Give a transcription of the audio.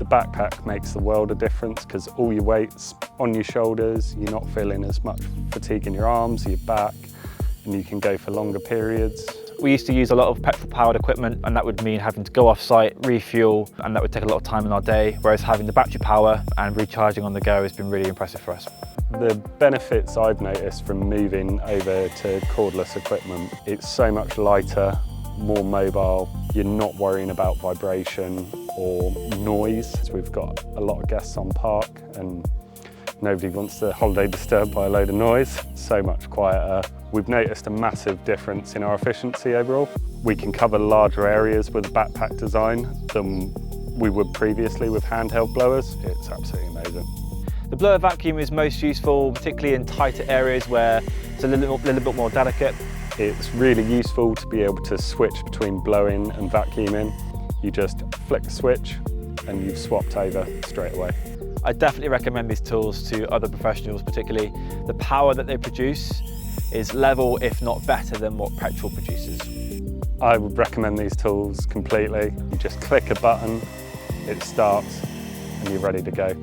The backpack makes the world of difference because all your weight's on your shoulders, you're not feeling as much fatigue in your arms, your back, and you can go for longer periods. We used to use a lot of petrol-powered equipment, and that would mean having to go off-site, refuel, and that would take a lot of time in our day, whereas having the battery power and recharging on the go has been really impressive for us. The benefits I've noticed from moving over to cordless equipment, it's so much lighter, more mobile, you're not worrying about vibration or noise. We've got a lot of guests on park and nobody wants their holiday disturbed by a load of noise. So much quieter. We've noticed a massive difference in our efficiency overall. We can cover larger areas with a backpack design than we would previously with handheld blowers. It's absolutely amazing. The blower vacuum is most useful, particularly in tighter areas where it's a little bit more delicate. It's really useful to be able to switch between blowing and vacuuming. You just flick the switch and you've swapped over straight away. I definitely recommend these tools to other professionals, particularly the power that they produce is level, if not better, than what petrol produces. I would recommend these tools completely. You just click a button, it starts, and you're ready to go.